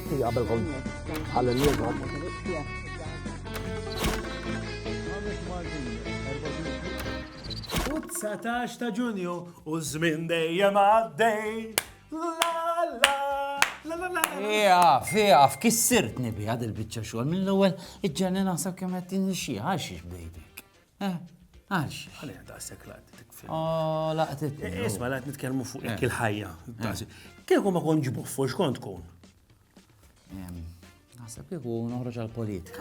qabelkom ħalli l-nies. U 19 ta' Ġunju u żmien dejjem għaddej. Fija, kissirtni bi għad il-bicċa xogħol mill-ewwel iġġenni naħseb kemm qed tinixxi għax bdejtek. Għax. Għalli għadasek laqt tikfil. Laqtitni. Isma' laqt nitkellmu fuq jekk il-ħajja. Kieku ma konġ buffu x'kont tkun? Naħseb kieku noħroġ għall-politika.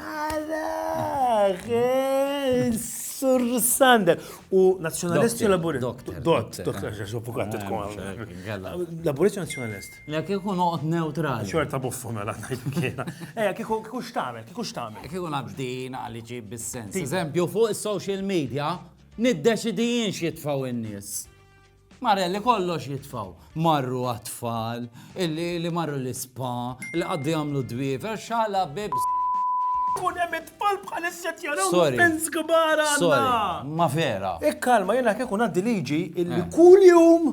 Sur Sander. U nazjonalist u laburist? Doktor. Avukat tkun. Laburist u nazjonalist? Le kieku noqgħod neutrali. Xorta buffu mela ngħid kiena. Kieku x'tagħmel? Kieku nabdin għal iġib bis-sens. Eżempju, fuq is-social media niddeċidi x'jitfgħu in-nies. Marelli kollox jitfaw. Marru għatfall, li marru l-ispa, li għaddi għamlu dwifer, xala bibs. Kun hemm it-tfal bħal-isset jaraw fens kbar għandna. Sorry, ma vera. Kalma, jena kieku għaddi liġi illi kull jum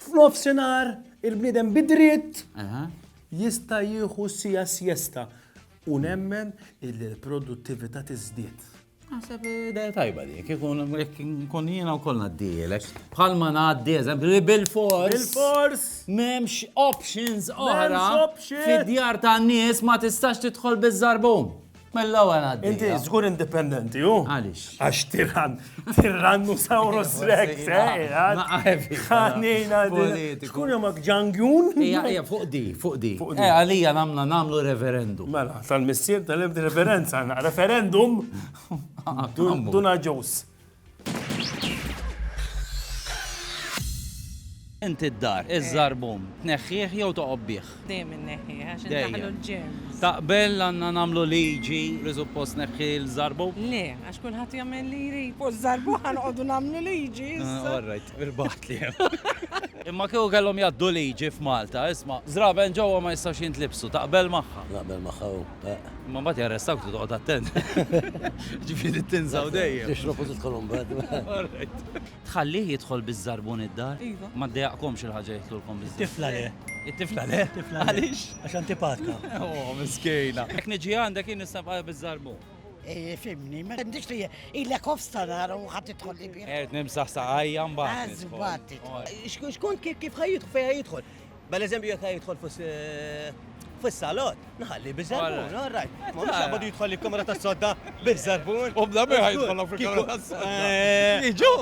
f'nofsinhar il-bniedem bidriet jista' jieħu sija siesta u nemmen illi l-produttività tiżdied. Naħseb idea tajba di, kun jiena wkoll ngħaddilek. Bħalma ngħaddi eżempju bil-fors m'hemmx options oħra fid-djar tan-nies ma tistax tidħol biż-żarbum. Mill-ewwel ngħaddi. Inti żgur indipendenti hu? Għaliex? Għax Tyrannosaurus Rex, ħanina xkun jomak Ġangjun? Ija, fuq di. Għalija namlu referendum. Mela, tal-missier tal-ebdi referenza, referendum duna ġus. Inti d-dar, iż-żarbum, tneħħieħ jew toqobbieħ? Dejjem inneħħi għax indaħlu l-ġems. Taqbel għandna nagħmlu liġi li suppost neħħi l-żarbum? Le, għax kulħadd jagħmel li jrid. Fuq żarbu ħanqogħdu nagħmlu liġi. Alright, irbaħt li. Imma kieku kellhom jgħaddu liġi f'Malta, isma' żraben ġewwa ma jistgħux jintlibsu, taqbel magħha. Naqbel magħha hu. Ma mbagħad jarrestawk toqgħod attent. Ġifieri tinsaw dejjem. Tixrob u tidħolhom bad. Alright. Tħallih jidħol biż-żarbun id-dar? Iva. Ma ddejjaqkomx il-ħaġa jidħlulkom biż-żarbun. Tifla le. It-tifla le? Għaliex? Għax antipatika. Miskejna. Jekk niġi għandek jien nistgħu biż-żarbun. Fimni, ma għandix li illa kofsta nara u ħadd tidħol li bih. Nimsaħ saqajja mbagħad. Għazbati. Xkun kif ħajjidħol fejn ħajjidħol? Bel-eżempju jekk ħajjidħol fis-salot, naħalli biż-żarbun, all right. Ma mhux għabad jidħol li kamra tas-sodda biż-żarbun. U bda bih ħajidħol fil-kamra tas-sodda. Jiġu!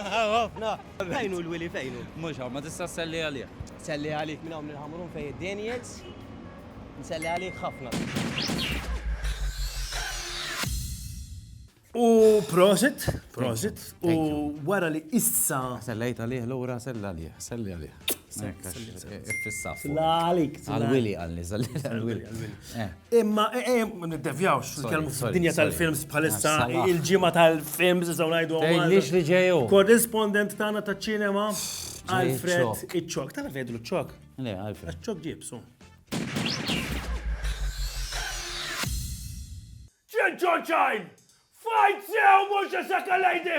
Ħafna. Fejnu l-Willy fejnu? Mhux ma tista' selli għalih. Selli għalik minn hawn il-ħamrun fejn id-Daniels. Nselli għalik ħafna. U prosit, u wara li issa. Sellejt għalih, l-ura selli għalih. Fis-saf. Għalik. Għal-Willy għalli, selli għal-Willy. Imma, niddevjawx, kelmu fid-dinja tal-films bħalissa, il-ġimgħa tal-films iżaw ngħidu Tgħidlix li ġejju. Korrespondent tagħna taċ-ċinema, Alfred Iċċok. Tara vedu l-ċok. Le, Alfred. ċok ġibsu. ċenċoċajn! Fajt sew mux jesek għal-lejdi,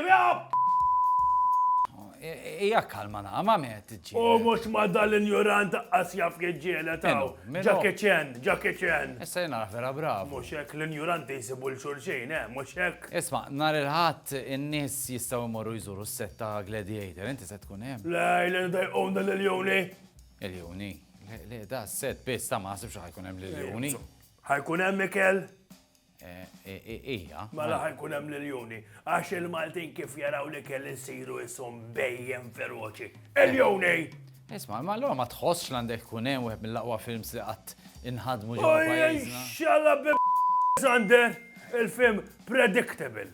Ija kalma ma meħt iġġi. U mux ma dal-ignorant asjaf kieġġiela taw. Ġakeċen. Issa jena vera bravo. Mux hekk l-ignorant jisibu l-xurxejn, mux hekk. Isma, nar il-ħat in-nies jistaw imorru jżuru s-setta Gladiator, inti se tkun hemm. Lej, dajqowna l-Ljoni. Il-Juni. Le, da s-set biss ta' ma sibx ħajkun hemm l-Juni. ħajkun hemm Mikel? Ija. Mela ħajkun hemm l-Ljoni. Għax il-Maltin kif jaraw li kell isiru jisom bejjem feroċi. Il-Ljoni! Isma, ma l-għu ma tħossx l-għandek kun hemm wieħed mill-aqwa films li qatt inħadmu ġewwa pajjiżna. Xalla Sander, il-film Predictable,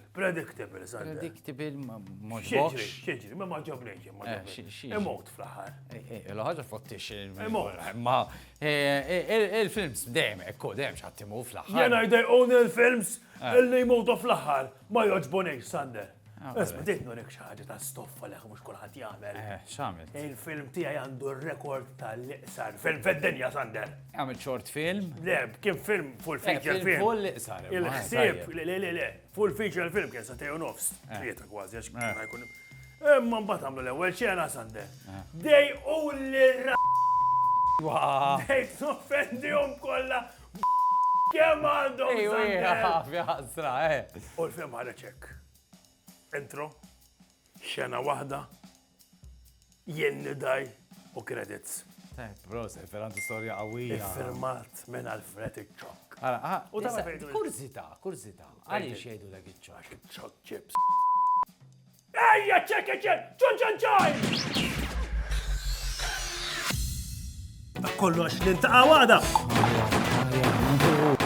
Sander. Predictable mhux box. Xieġri, ma ġablejx. Imot fl-aħħar. Il-ħaġa fottix. Imot. Ma il-films dejjem ekku dejjem x'ħattimu fl-aħħar. Jena jdejqon il-films illi jmotu fl-aħħar ma joġbonejx, Sander. Isma, ditnu nek xaħġa ta' stoffa leħ mux kulħadd jagħmel. X'għamilt? Il-film tiegħi għandu r-rekord tal-liqsar film fid-dinja, Sander. Għamilt short film? Le, kien film full feature film. Full liqsar. Il-ħsieb, le, full feature film kien sa' teju nofs. Tlieta kważi għax kien ħajkun. Imma mbagħad għamlu l-ewwel xena, Sander. Dej u li Dejt noffendihom kollha Kem għandhom Ejwa, Zandel? fjasra, U l-film ħareġ hekk. Intro, xena waħda, jien nidaj u credits. Bros, ferranti storja qawwija. Firmat minn Alfred Hitchcock. U ta' ma fejdu. kurzita. Għaliex jgħidu dak iċ-ċok. Hitchcock chips. Ejja, ċek, ċun. Kollu għax nintaqa' għada.